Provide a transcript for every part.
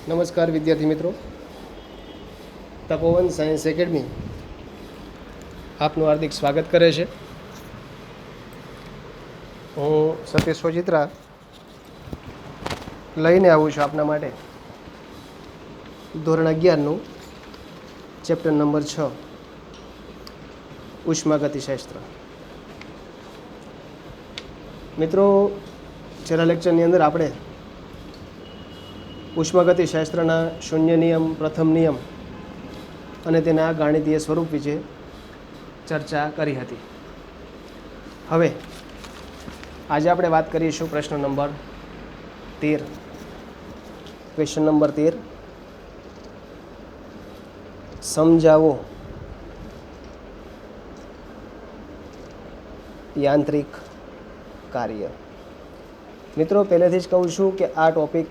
નમસ્કાર વિદ્યાર્થી મિત્રો, તપોવન સાયન્સ એકેડમી આપનું હાર્દિક સ્વાગત કરે છે. હું સતીશ સોજિત્રા લઈને આવું છું આપના માટે ધોરણ 11નું ચેપ્ટર નંબર 6 ઉષ્માગતિશાસ્ત્ર. મિત્રો, છેલ્લા લેક્ચરની અંદર આપણે ઉષ્માગતિશાસ્ત્રના શૂન્ય નિયમ, પ્રથમ નિયમ અને તેના ગાણિતીય સ્વરૂપ વિશે ચર્ચા કરી હતી. હવે આજે આપણે વાત કરીશું પ્રશ્ન નંબર 13. ક્વેશ્ચન નંબર 13, સમજાવો યાંત્રિક કાર્ય. મિત્રો, પહેલેથી જ કહું છું કે આ ટોપિક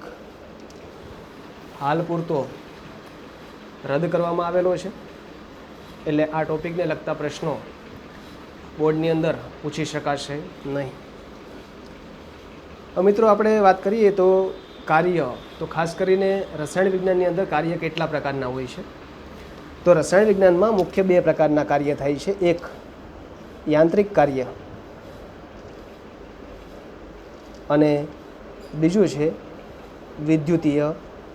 હાલ પૂરતો રદ કરવામાં આવેલો છે, એટલે આ ટોપિકને લગતા પ્રશ્નો બોર્ડની અંદર પૂછી શકાશે નહીં. મિત્રો, આપણે વાત કરીએ તો કાર્ય, તો ખાસ કરીને રસાયણ વિજ્ઞાનની અંદર કાર્ય કેટલા પ્રકારના હોય છે? તો રસાયણ વિજ્ઞાનમાં મુખ્ય બે પ્રકારના કાર્ય થાય છે. એક યાંત્રિક કાર્ય અને બીજું છે વિદ્યુતીય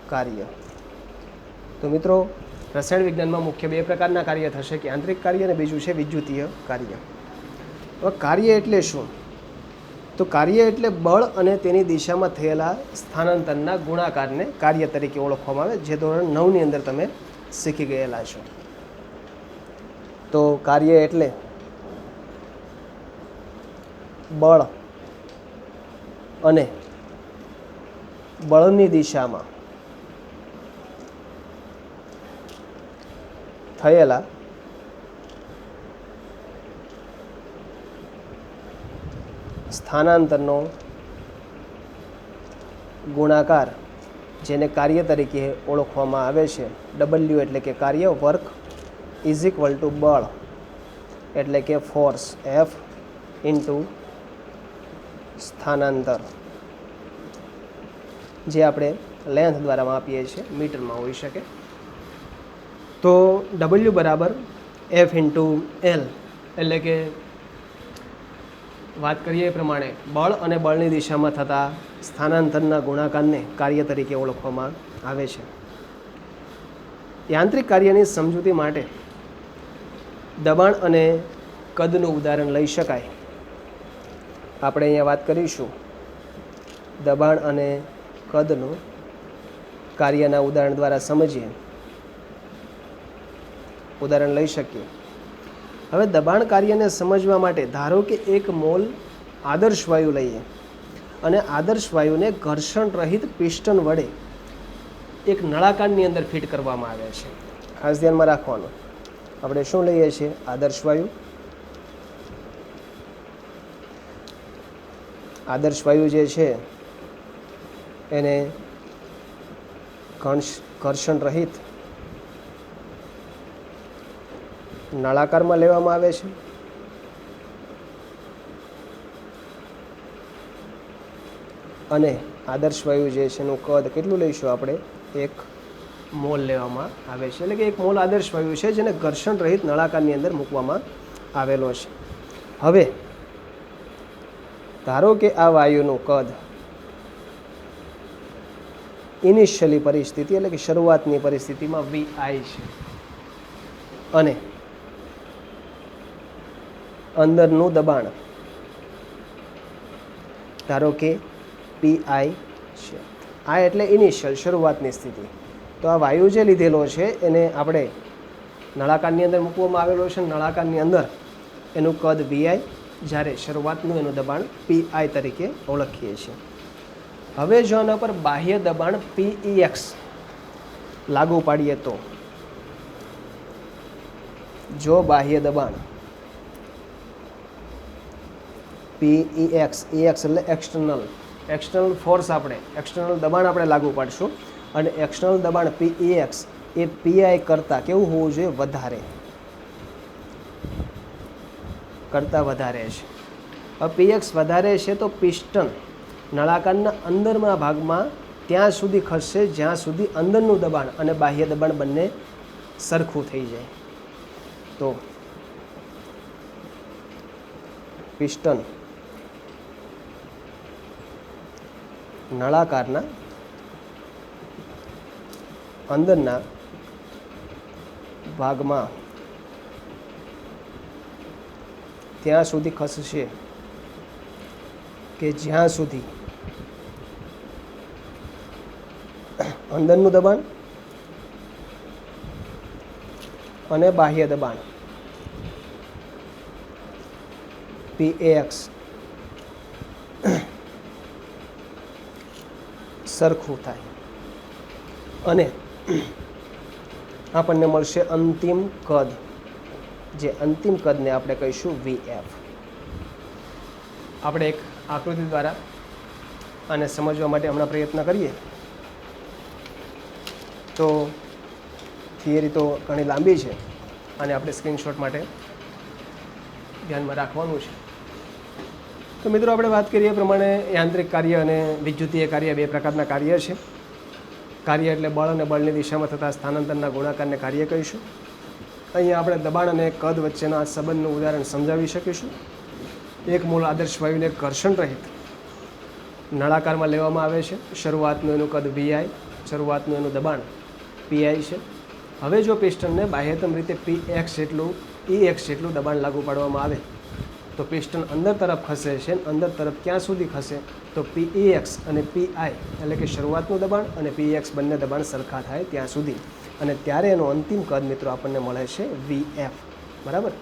કાર્ય. તો મિત્રો, રસાયણ વિજ્ઞાનમાં મુખ્ય બે પ્રકારના કાર્ય થશે કે યાંત્રિક કાર્ય અને બીજું છે વિદ્યુતીય કાર્ય. હવે કાર્ય એટલે શું? તો કાર્ય એટલે બળ અને તેની દિશામાં થયેલા સ્થાનાંતરના ગુણાકારને કાર્ય તરીકે ઓળખવામાં આવે, જે ધોરણ 9ની અંદર તમે શીખી ગયેલા છો. તો કાર્ય એટલે બળ અને બળની દિશામાં થયેલા સ્થાનાંતરનો ગુણાકાર, જેને કાર્ય તરીકે ઓળખવામાં આવે છે. W એટલે કે કાર્ય, વર્ક ઇઝ ઇક્વલ ટુ બળ એટલે કે ફોર્સ, F ઇન્ટુ સ્થાનાંતર, જે આપણે લેન્થ દ્વારા માપીએ છીએ, મીટરમાં હોઈ શકે. તો W બરાબર F ઇન્ટુ L, એટલે કે વાત કરીએ એ પ્રમાણે બળ અને બળની દિશામાં થતા સ્થાનાંતરના ગુણાકારને કાર્ય તરીકે ઓળખવામાં આવે છે. યાંત્રિક કાર્યની સમજૂતી માટે દબાણ અને કદનું ઉદાહરણ લઈ શકાય. આપણે અહીંયા વાત કરીશું દબાણ અને કદનું કાર્યના ઉદાહરણ દ્વારા સમજીએ. ઉદાહરણ લઈ શકીએ. હવે દબાણ કાર્યને સમજવા માટે ધારો કે એક મોલ આદર્શ વાયુ લઈએ અને આદર્શ વાયુને ઘર્ષણ રહિત પિસ્ટન વડે એક નળાકારની અંદર ફિટ કરવામાં આવે છે. ખાસ ધ્યાનમાં રાખવાનું, આપણે શું લઈએ છીએ? આદર્શ વાયુ. આદર્શ વાયુ જે છે એને ઘર્ષણ રહિત નળાકારમાં લેવામાં આવે છે. અને આદર્શ વાયુ જે છે એનું કદ કેટલું લઈશું આપણે? 1 મોલ લેવામાં આવે છે. એટલે કે 1 મોલ આદર્શ વાયુ છે જેને ઘર્ષણ રહિત નળાકારની અંદર મૂકવામાં આવેલો છે. હવે ધારો કે આ વાયુનું કદ ઇનિશિયલી પરિસ્થિતિ, એટલે કે શરૂઆતની પરિસ્થિતિમાં VI છે અને અંદરનું દબાણ ધારો કે PI છે. આ એટલે ઇનિશિયલ, શરૂઆતની સ્થિતિ. તો આ વાયુ જે લીધેલો છે એને આપણે નળાકારની અંદર મૂકવામાં આવેલો છે. નળાકારની અંદર એનું કદ VI, જ્યારે શરૂઆતનું એનું દબાણ PI તરીકે ઓળખીએ છીએ. હવે જો આના પર બાહ્ય દબાણ PEX લાગુ પાડીએ તો, જો બાહ્ય દબાણ PEX, EX એટલે એક્સટર્નલ ફોર્સ, આપણે એક્સટર્નલ દબાણ આપણે લાગુ પાડશું અને એક્સટર્નલ દબાણ PEX એ PI કરતાં કેવું હોવું જોઈએ? વધારે, કરતાં વધારે છે. હવે PX વધારે છે તો પિસ્ટન નળાકારના અંદરના ભાગમાં ત્યાં સુધી ખસશે જ્યાં સુધી અંદરનું દબાણ અને બાહ્ય દબાણ બંને સરખું થઈ જાય. તો પિસ્ટન નળાકારના અંદરના ભાગમાં ત્યાં સુધી ખસશે કે જ્યાં સુધી અંદરનું દબાણ અને બાહ્ય દબાણ PAX સરખું થાય અને આપણને મળશે અંતિમ કદ, જે અંતિમ કદને આપણે કહીશું VF. આપણે એક આકૃતિ દ્વારા આને સમજવા માટે હમણાં પ્રયત્ન કરીએ તો થિયરી તો ઘણી લાંબી છે અને આપણે સ્ક્રીનશોટ માટે ધ્યાનમાં રાખવાનું છે. તો મિત્રો, આપણે વાત કરીએ એ પ્રમાણે યાંત્રિક કાર્ય અને વિદ્યુતીય કાર્ય બે પ્રકારના કાર્ય છે. કાર્ય એટલે બળ અને બળની દિશામાં થતા સ્થાનાંતરના ગુણાકારને કાર્ય કહીશું. અહીંયા આપણે દબાણ અને કદ વચ્ચેના આ સંબંધનું ઉદાહરણ સમજાવી શકીશું. એક મૂળ આદર્શ વાયુને ઘર્ષણ રહિત નળાકારમાં લેવામાં આવે છે. શરૂઆતનું એનું કદ VI, શરૂઆતનું એનું દબાણ PI છે. હવે જો પિસ્ટનને બાહ્યતમ રીતે PX જેટલું દબાણ લાગુ પાડવામાં આવે તો પિસ્ટન અંદર તરફ ખસે છે. અંદર તરફ ક્યાં સુધી ખસે તો PEX અને PI એટલે કે શરૂઆતનું દબાણ અને PX બંને દબાણ સરખા થાય ત્યાં સુધી, અને ત્યારે એનું અંતિમ કદ મિત્રો આપણને મળે છે VF. બરાબર.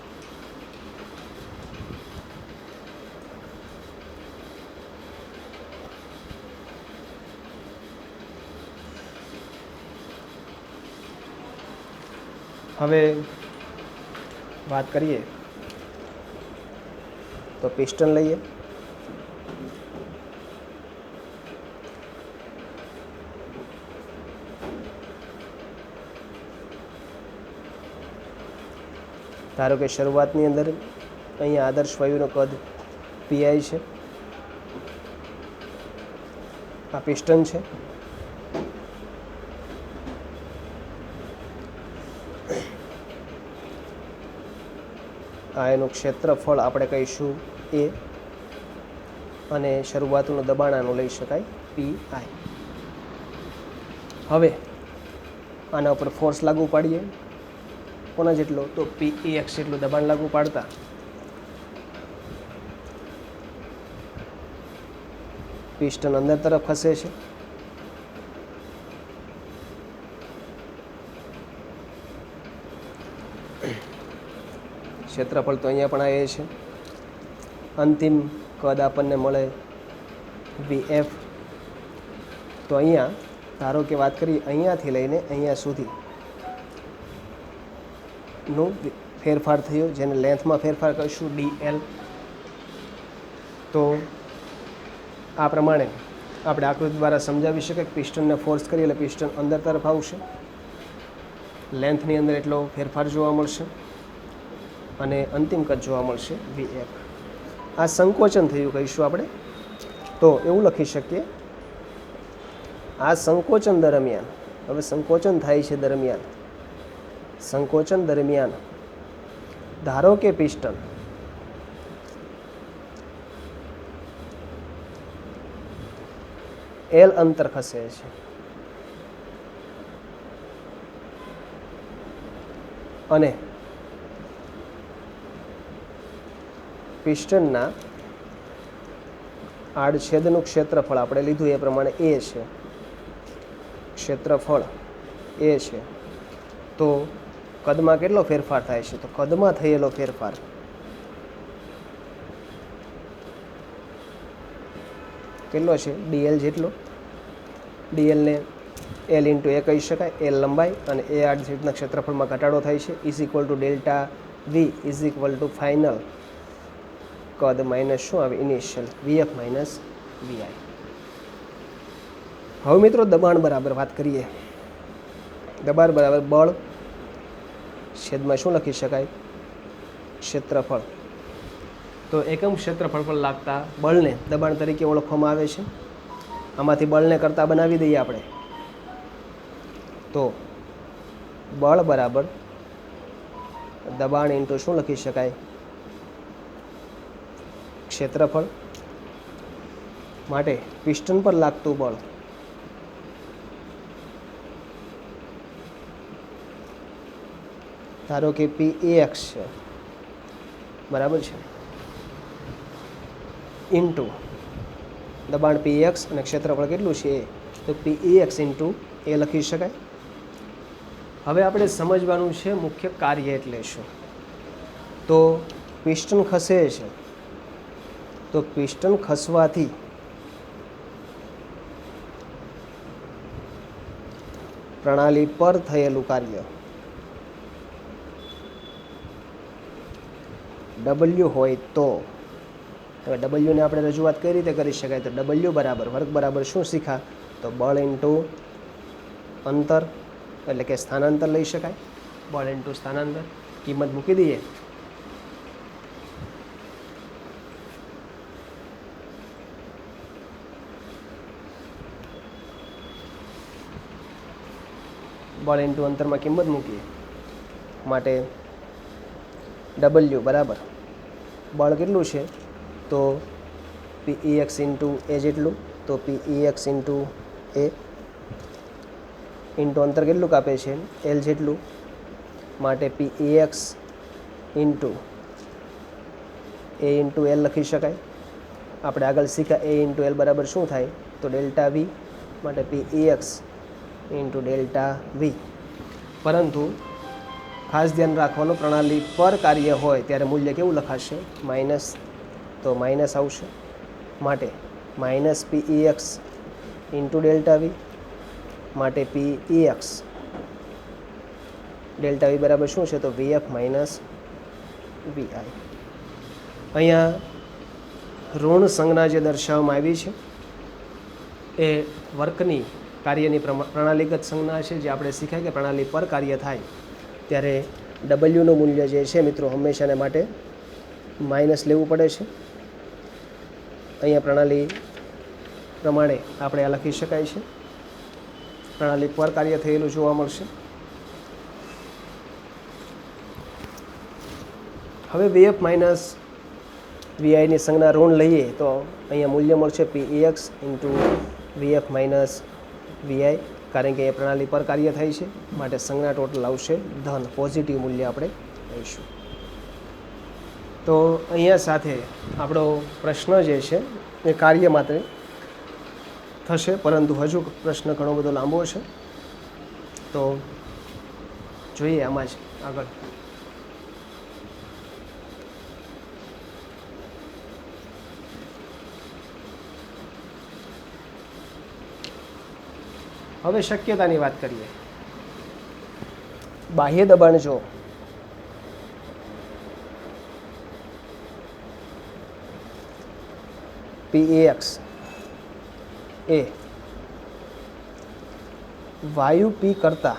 હવે વાત કરીએ તો પિસ્ટન લઈએ. ધારો કે શરૂઆતની અંદર અહીંયા આદર્શ વાયુનો કદ PI છે, આ પિસ્ટન છે. આ એનું ક્ષેત્રફળ આપણે કહીશું A અને શરૂઆતનું દબાણ આનું લઈ શકાય PI. હવે આના ઉપર ફોર્સ લાગુ પાડીએ. કોના જેટલો તો PEX જેટલું દબાણ લાગુ પાડતા પિસ્ટન અંદર તરફ ખસે છે. ક્ષેત્રફળ તો અહીંયા પણ આ છે. અંતિમ કદ આપણને મળે VF. તો અહીંયા ધારો કે વાત કરીએ અહીંયાથી લઈને અહીંયા સુધી નો ફેરફાર થયો, જેને લેન્થમાં ફેરફાર કરીશું DL. તો આ પ્રમાણે આપણે આકૃતિ દ્વારા સમજાવી શકીએ કે પિસ્ટનને ફોર્સ કરીએ એટલે પિસ્ટન અંદર તરફ આવશે, લેન્થની અંદર એટલો ફેરફાર જોવા મળશે અને અંતિમ કદ જોવા મળશે VF. આ સંકોચન થયું કહીશું આપણે. તો એવું લખી શકીએ, આ સંકોચન દરમિયાન, હવે સંકોચન થાય છે દરમિયાન, સંકોચન દરમિયાન ધારો કે પિસ્ટન L અંતર ખસે છે અને પિસ્ટનના આડછેદનું ક્ષેત્રફળ આપણે લીધું એ પ્રમાણે A છે, ક્ષેત્રફળ A છે. તો કદમાં કેટલો ફેરફાર થાય છે તો કદમાં થયેલો ફેરફાર કેટલો છે DL જેટલો. DLને L × A કહી શકાય. L લંબાઈ અને A આડછેદના ક્ષેત્રફળમાં ઘટાડો થાય છે. = ΔV = ફાઇનલ કદ માઇનસ શું આવે ઇનિશિયલ VF - VI. હવે મિત્રો દબાણ બરાબર વાત કરીએ. દબાણ બરાબર બળ છેદમાં શું લખી શકાય ક્ષેત્રફળ. તો એકમ ક્ષેત્રફળ પર લાગતા બળને દબાણ તરીકે ઓળખવામાં આવે છે. આમાંથી બળને કરતાં બનાવી દઈએ આપણે, તો બળ બરાબર દબાણ ઇન્ટુ શું લખી શકાય, ક્ષેત્રફળ. માટે પિસ્ટન પર લાગતું બળ ધારો કે PAX છે, બરાબર છે, ઇન્ટુ દબાણ PX અને ક્ષેત્રફળ કેટલું છે એ, તો PAX ઇન્ટુ એ લખી શકાય. હવે આપણે સમજવાનું છે મુખ્ય કાર્ય એટલે શું. તો પિસ્ટન ખસે છે, તો પિસ્ટન ખસવાથી પ્રણાલી પર થયેલું કાર્ય W હોય તો, હવે W ને આપણે રજૂઆત કઈ રીતે કરી શકાય, તો W બરાબર વર્ગ બરાબર શું શીખા, તો બળ ઇન્ટુ અંતર એટલે કે સ્થાનાંતર લઈ શકાય. બળ ઇન્ટુ સ્થાનાંતર કિંમત મૂકી દઈએ, બળ ઇન્ટુ અંતરમાં કિંમત મૂકીએ, માટે W બરાબર બળ કેટલું છે, તો PEX ઇન્ટુ એ જેટલું, તો PEX ઇન્ટુ એ ઇન્ટુ અંતર કેટલું કાપે છે, L જેટલું, માટે PEX ઇન્ટુ એ ઇન્ટુ L લખી શકાય. આપણે આગળ શીખ્યા એ ઇન્ટુ L બરાબર શું થાય, તો ડેલ્ટા V, માટે PEX ઇન્ટુ ડેલ્ટા V. પરંતુ ખાસ ધ્યાન રાખવાનું, પ્રણાલી પર કાર્ય હોય ત્યારે મૂલ્ય કેવું લખાશે, માઇનસ, તો માઇનસ આવશે. માટે minus PEX into delta V, માટે PEX ડેલ્ટા V બરાબર શું છે, તો VF માઇનસ VI. અહીંયા ઋણ સંજ્ઞા જે દર્શાવવામાં આવી છે એ વર્કની કાર્યની પ્રણાલીગત સંજ્ઞા છે, જે આપણે શીખાય કે પ્રણાલી પર કાર્ય થાય ત્યારે W નું મૂલ્ય જે છે મિત્રો હંમેશાને માટે માઇનસ લેવું પડે છે. અહીંયા પ્રણાલી પ્રમાણે આપણે આ લખી શકાય છે, પ્રણાલી પર કાર્ય થયેલું જોવા મળશે. હવે VF માઇનસ VIની સંજ્ઞા ઋણ લઈએ તો અહીંયા મૂલ્ય મળશે PEX into VF minus VI, કારણ કે એ પ્રણાલી પર કાર્ય થાય છે, માટે સંજ્ઞા ટોટલ આવશે ધન, પોઝિટિવ મૂલ્ય આપણે લઈશું. તો અહીંયા સાથે આપણો પ્રશ્ન જે છે એ કાર્ય માટે થશે, પરંતુ હજુ પ્રશ્ન ઘણો બધો લાંબો છે, તો જોઈએ આમાં જ આગળ. હવે શક્યતાની વાત કરીએ. બાહ્ય દબાણ જો PAX એ વાયુ P કરતા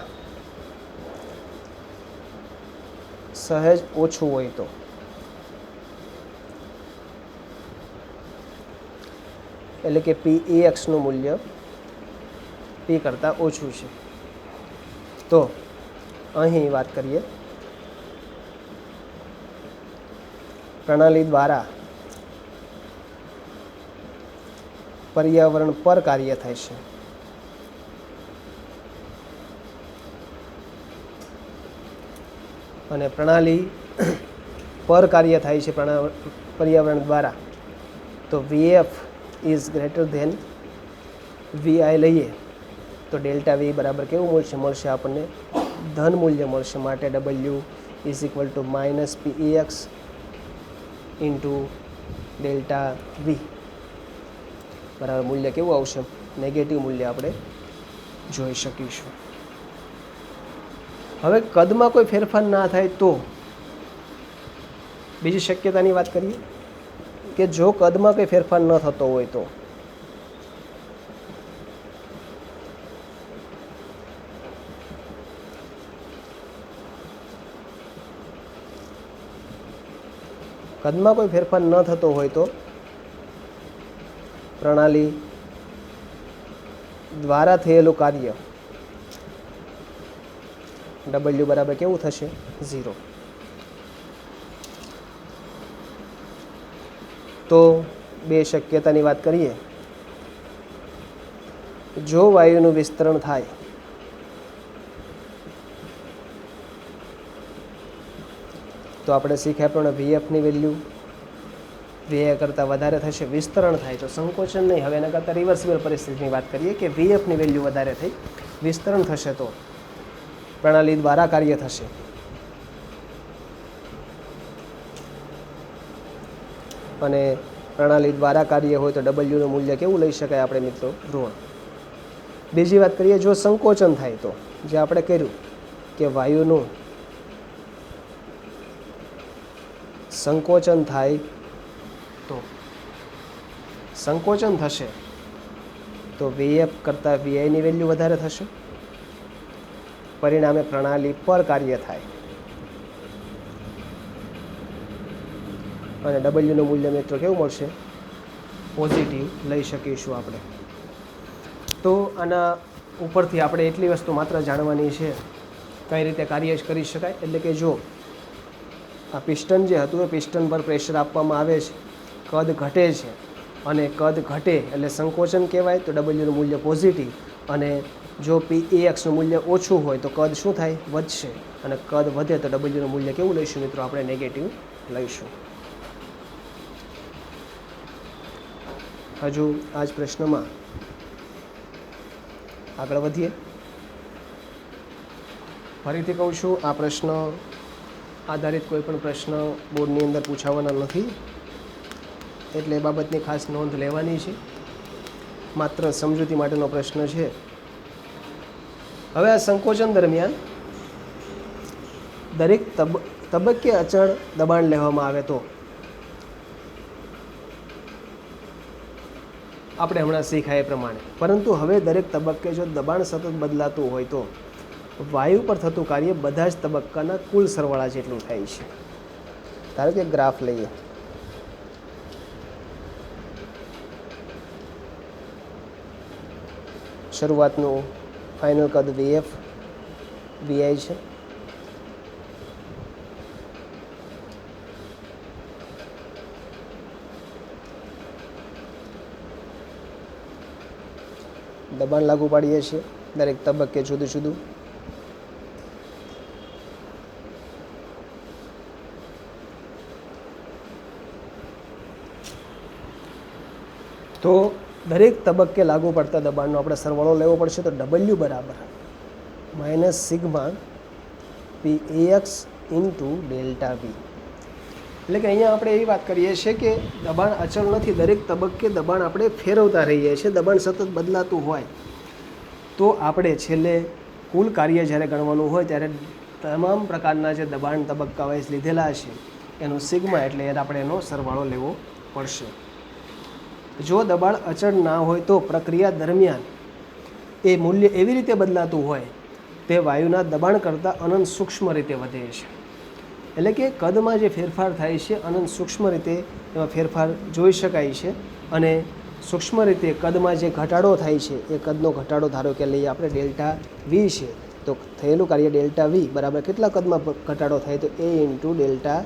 સહેજ ઓછું હોય તો, એટલે કે PAX નું મૂલ્ય P કરતાં ઓછું છે, તો અહીં વાત કરીએ પ્રણાલી દ્વારા પર્યાવરણ પર કાર્ય થાય છે. અને પ્રણાલી પર કાર્ય થાય છે પર્યાવરણ દ્વારા, તો VF is greater than VI લઈએ તો ડેલ્ટા V બરાબર કેવું મળશે આપણને, ધન મૂલ્ય મળશે. માટે W is equal to minus PEX into delta V બરાબર મૂલ્ય કેવું આવશે, નેગેટિવ મૂલ્ય આપણે જોઈ શકીશું. હવે કદમાં કોઈ ફેરફાર ના થાય તો બીજી શક્યતાની વાત કરીએ કે જો કદમાં કોઈ ફેરફાર ન થતો હોય તો પ્રણાલી દ્વારા થયેલું કાર્ય ડબલ્યુ બરાબર કેવું થશે 0. તો બે શક્યતાની વાત કરીએ. જો વાયુનું વિસ્તરણ થાય તો આપણે શીખ્યા પ્રમાણે વીએફની વેલ્યુ વીએ કરતાં વધારે થશે. વિસ્તરણ થાય તો સંકોચન નહીં, હવે એના કરતાં રિવર્સિબલ પરિસ્થિતિની વાત કરીએ કે વીએફની વેલ્યુ વધારે થઈ, વિસ્તરણ થશે તો પ્રણાલી દ્વારા કાર્ય થશે. અને પ્રણાલી દ્વારા કાર્ય હોય તો ડબલ્યુનું મૂલ્ય કેવું લઈ શકાય આપણે મિત્રો? ઋણ. બીજી વાત કરીએ, જો સંકોચન થાય તો જે આપણે કર્યું કે વાયુનું સંકોચન થાય તો સંકોચન થશે તો વીએફ કરતાં વીઆઈની વેલ્યુ વધારે થશે, પરિણામે પ્રણાલી પર કાર્ય થાય અને ડબલ્યુનું મૂલ્ય મિત્રો કેવું મળશે? પોઝિટિવ લઈ શકીશું આપણે. તો આના ઉપરથી આપણે એટલી વસ્તુ માત્ર જાણવાની છે કઈ રીતે કાર્ય કરી શકાય. એટલે કે જો આ પિસ્ટન જે હતું એ પિસ્ટન પર પ્રેશર આપવામાં આવે છે, કદ ઘટે છે અને કદ ઘટે એટલે સંકોચન કહેવાય, તો ડબલ્યુનું મૂલ્ય પોઝિટિવ. અને જો પીએક્સનું મૂલ્ય ઓછું હોય તો કદ શું થાય? વધશે. અને કદ વધે તો ડબલ્યુનું મૂલ્ય કેવું લઈશું મિત્રો? આપણે નેગેટિવ લઈશું. હજુ આ જ પ્રશ્નમાં આગળ વધીએ. ફરીથી કહું છું, આ પ્રશ્ન આધારિત કોઈ પણ પ્રશ્ન બોર્ડની અંદર પૂછાવાના નથી, એટલે એ બાબતની ખાસ નોંધ લેવાની છે. માત્ર સમજૂતી માટેનો પ્રશ્ન છે. હવે આ સંકોચન દરમિયાન દરેક તબક્કે અચળ દબાણ લેવામાં આવે તો આપણે હમણાં શીખાય એ પ્રમાણે, પરંતુ હવે દરેક તબક્કે જો દબાણ સતત બદલાતું હોય તો વાયુ પર થતું કાર્ય બધા જ તબક્કાના કુલ સરવાળા જેટલું થાય છે. ધારો કે ગ્રાફ લઈએ. શરૂઆતનું ફાઇનલ કદ વીએફ વીઆઈ છે. દબાણ લાગુ પાડીએ છીએ દરેક તબક્કે જુદું જુદું. તો દરેક તબક્કે લાગુ પડતા દબાણનો આપણે સરવાળો લેવો પડશે. તો ડબલ્યુ બરાબર minus sigma P x into delta V. એટલે કે અહીંયા આપણે એવી વાત કરીએ છીએ કે દબાણ અચળ નથી, દરેક તબક્કે દબાણ આપણે ફેરવતા રહીએ છીએ. દબાણ સતત બદલાતું હોય તો આપણે છેલ્લે કુલ કાર્ય જ્યારે ગણવાનું હોય ત્યારે તમામ પ્રકારના જે દબાણ તબક્કા વાઇઝ લીધેલા છે એનું સિગ્મા એટલે આપણે એનો સરવાળો લેવો પડશે. જો દબાણ અચળ ના હોય તો પ્રક્રિયા દરમિયાન એ મૂલ્ય એવી રીતે બદલાતું હોય તે વાયુના દબાણ કરતાં અનંત સૂક્ષ્મ રીતે વધે છે. એટલે કે કદમાં જે ફેરફાર થાય છે અનંત સૂક્ષ્મ રીતે એમાં ફેરફાર જોઈ શકાય છે. અને સૂક્ષ્મ રીતે કદમાં જે ઘટાડો થાય છે એ કદનો ઘટાડો ધારો કે લઈએ આપણે ડેલ્ટા વી છે, તો થયેલું કાર્ય ડેલ્ટા વી બરાબર કેટલા કદમાં ઘટાડો થાય? તો એ ઇન્ટુ ડેલ્ટા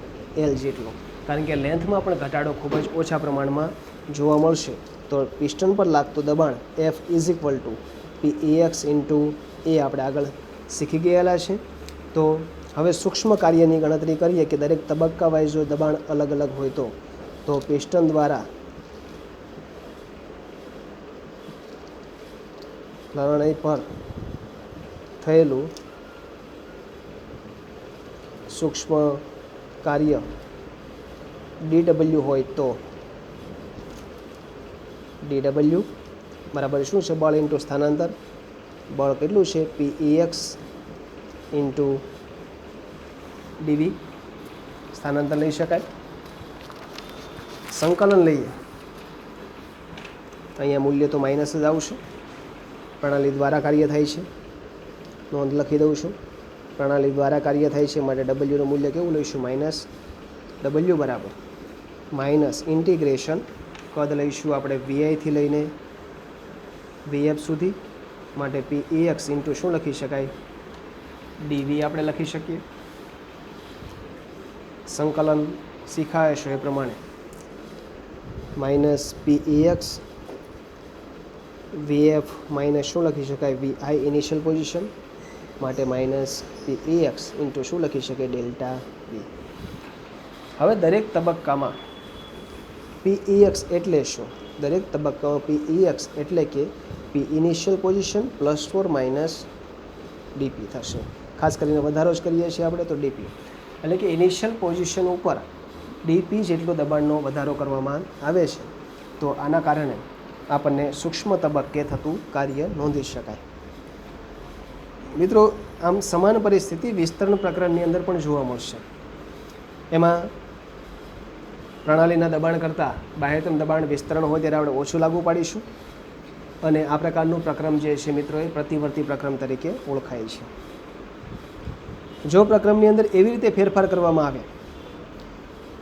એલ જેટલો. કારણ કે લેન્થમાં પણ ઘટાડો ખૂબ જ ઓછા પ્રમાણમાં જોવા મળશે. તો પિસ્ટન પર લાગતું દબાણ F is equal to P x into A આપણે આગળ શીખી ગયેલા છે. તો હવે સૂક્ષ્મ કાર્યની ગણતરી કરીએ કે દરેક તબક્કા વાઇઝ જો દબાણ અલગ અલગ હોય તો પિસ્ટન દ્વારા લણણી પર થયેલું સૂક્ષ્મ કાર્ય ડીડબલ્યુ હોય તો ડીડબલ્યુ બરાબર શું છે? બળ ઇન્ટુ સ્થાનાંતર. બળ કેટલું છે? P x into ડીવી. સ્થાનાંતર લઈ શકાય. સંકલન લઈએ, અહીંયા મૂલ્ય તો માઇનસ જ આવશે. પ્રણાલી દ્વારા કાર્ય થાય છે, નોંધ લખી દઉં છું. પ્રણાલી દ્વારા કાર્ય થાય છે માટે ડબલ્યુનું મૂલ્ય કેવું લઈશું? માઇનસ. ડબલ્યુ બરાબર માઇનસ ઇન્ટિગ્રેશન કદ લઈશું આપણે વીઆઈથી લઈને વીએફ સુધી માટે પી એક્સ ઇન્ટુ શું લખી શકાય? ડીવી આપણે લખી શકીએ. સંકલન શીખાય છો એ પ્રમાણે minus P X VF minus શું લખી શકાય? વીઆઈ ઇનિશિયલ પોઝિશન માટે માઇનસ પી એક્સ ઇન્ટુ શું લખી શકાય? Delta V. હવે દરેક તબક્કામાં પી એક્સ એટલે શું? દરેક તબક્કામાં પી એક્સ એટલે કે પી ઇનિશિયલ પોઝિશન +4 માઇનસ ડીપી થશે. ખાસ કરીને વધારો જ કરીએ છીએ આપણે તો ડીપી, એટલે કે ઇનિશિયલ પોઝિશન ઉપર ડીપી જેટલો દબાણનો વધારો કરવામાં આવે છે. તો આના કારણે આપણને સૂક્ષ્મ તબક્કે થતું કાર્ય નોંધી શકાય. મિત્રો, આમ સમાન પરિસ્થિતિ વિસ્તરણ પ્રકરણની અંદર પણ જોવા મળશે. એમાં પ્રણાલીના દબાણ કરતાં બાહ્યતમ દબાણ વિસ્તરણ હોય ત્યારે આપણે ઓછું લાગુ પાડીશું અને આ પ્રકારનું પ્રક્રમ જે છે મિત્રો એ પ્રતિવર્તી પ્રક્રમ તરીકે ઓળખાય છે. જો પ્રક્રમની અંદર એવી રીતે ફેરફાર કરવામાં આવે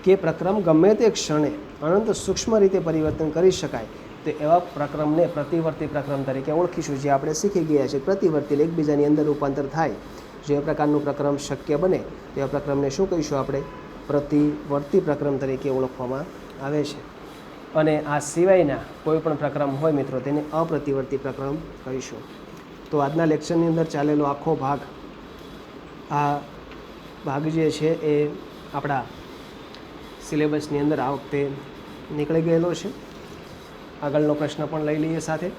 કે પ્રક્રમ ગમે તે ક્ષણે અનંત સૂક્ષ્મ રીતે પરિવર્તન કરી શકાય તો એવા પ્રક્રમને પ્રતિવર્તી પ્રક્રમ તરીકે ઓળખીશું. જે આપણે શીખી ગયા છે પ્રતિવર્તી એકબીજાની અંદર રૂપાંતર થાય જે પ્રકારનું પ્રક્રમ શક્ય બને તેવા પ્રક્રમને શું કહીશું આપણે? પ્રતિવર્તી પ્રક્રમ તરીકે ઓળખવામાં આવે છે. અને આ સિવાયના કોઈ પણ પ્રક્રમ હોય મિત્રો તેને અપ્રતિવર્તી પ્રક્રમ કહીશું. તો આજના લેક્ચરની અંદર ચાલેલો આખો ભાગ, આ ભાગ જે છે એ આપણા સિલેબસની અંદર આ વખતે નીકળી ગયેલો છે. આગળનો પ્રશ્ન પણ લઈ લઈએ સાથે,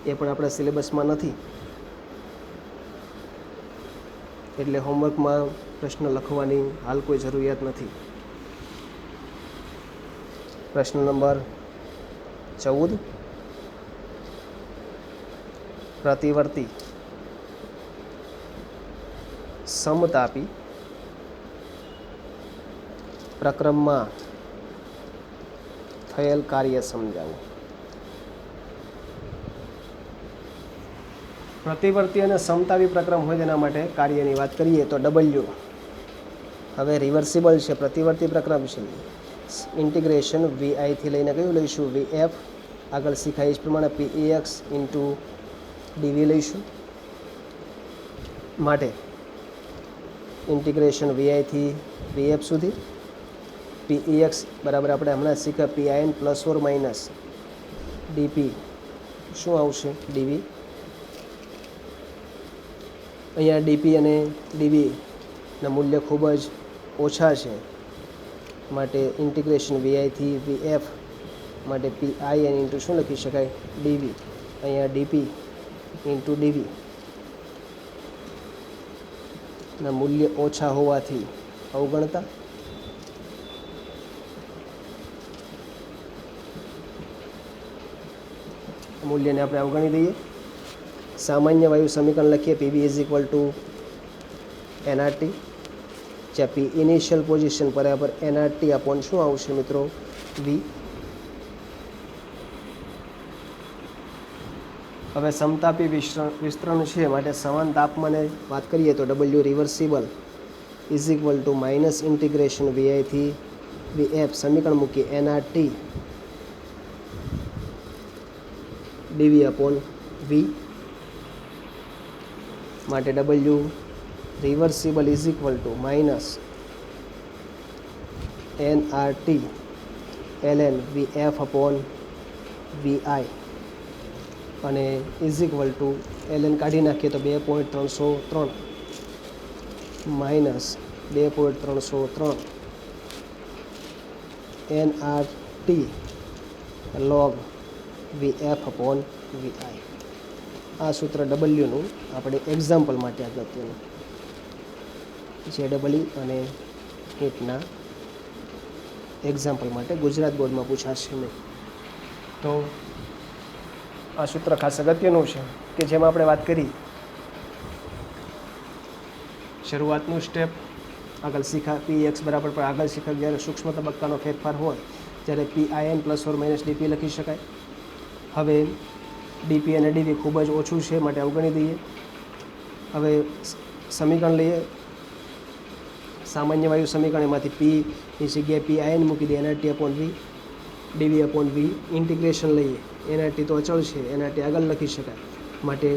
એ પણ આપણા સિલેબસમાં નથી એટલે હોમવર્કમાં પ્રશ્ન લખવાની હાલ કોઈ જરૂરિયાત નથી. પ્રશ્ન નંબર 14, પ્રતિવર્તી સમતાપી પ્રક્રમમાં થયેલ કાર્ય સમજાવો. પ્રતિવર્તી અને સમતાપી પ્રક્રમ હોય તેના માટે કાર્યની વાત કરીએ તો ડબલ્યુ હવે રિવર્સિબલ છે, પ્રતિવર્તી પ્રક્રમ છે. ઇન્ટિગ્રેશન વીઆઈથી લઈને કયું લઈશું? વીએફ. આગળ શીખાય એ પ્રમાણે પી એક્સ ઇન્ટુ ડીવી લઈશું. માટે ઇન્ટિગ્રેશન વીઆઈથી વીએફ સુધી પી એક્સ બરાબર આપણે હમણાં શીખ્યા પીઆઈએન +4 માઇનસ ડીપી શું આવશે? ડીવી. અહીંયા ડીપી અને ડીવીના મૂલ્ય ખૂબ જ ઓછા છે માટે ઇન્ટિગ્રેશન વીઆઈથી વીએફ માટે પીઆઈએન ઇન્ટુ શું લખી શકાય? ડીવી. અહીંયા ડીપી ઇન્ટુ ડીવી ના મૂલ્ય ઓછા હોવાથી અવગણતા મૂલ્યને આપણે અવગણી દઈએ. સામાન્ય વાયુ સમીકરણ લખીએ PV is equal two NRT, જ્યાં પી ઇનિશિયલ પોઝિશન બરાબર એનઆરટી અપોન શું આવશે મિત્રો? વી. હવે સમતાપી વિસ્તરણ છે માટે સમાન તાપમાને વાત કરીએ તો W reversible is equal to minus integration વીઆઈથી વીએફ સમીકરણ મૂકીએ એનઆરટી ડીવી અપોન વી માટે W reversible is equal to minus NRT LN VF upon VI અને ઇઝ ઇક્વલ ટુ એલએન કાઢી નાખીએ તો 2.303 minus 2.303 NRT log VF upon VI. આ સૂત્ર ડબલ્યુનું આપણે એક્ઝામ્પલ માટે અગત્યનું JEE અને નીટના એક્ઝામ્પલ માટે ગુજરાત બોર્ડમાં પૂછાશે નહીં. તો આ સૂત્ર ખાસ અગત્યનું છે કે જેમ આપણે વાત કરી શરૂઆતનું સ્ટેપ આગળ શીખા પી એક્સ બરાબર પણ આગળ શીખા જ્યારે સૂક્ષ્મ તબક્કાનો ફેરફાર હોય ત્યારે પીઆઈએન +4 - ડીપી લખી શકાય. હવે ડીપી અને ડીવી ખૂબ જ ઓછું છે માટે અવગણી દઈએ. હવે સમીકરણ લઈએ સામાન્ય વાયુ સમીકરણ, એમાંથી પીની જગ્યાએ પીઆઈએન મૂકી દઈએ એનઆરટી અપોન વી ડીવી અપોન વી. ઇન્ટિગ્રેશન લઈએ એનઆરટી તો અચળ છે એનઆરટી આગળ લખી શકાય માટે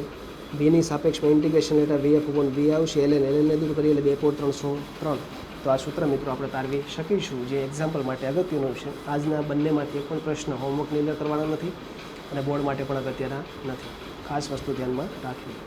વીની સાપેક્ષમાં ઇન્ટિગ્રેશન લેતા વીએફ upon વી આવશે. એલએનને દૂર કરીએ એટલે 2/303. તો આ સૂત્ર મિત્રો આપણે તારવી શકીશું, જે એક્ઝામ્પલ માટે અગત્યનું છે. આજના બંનેમાંથી એક પણ પ્રશ્ન હોમવર્કની અંદર કરવાનો નથી અને બોર્ડ માટે પણ અગત્યના નથી. ખાસ વસ્તુ ધ્યાનમાં રાખવી.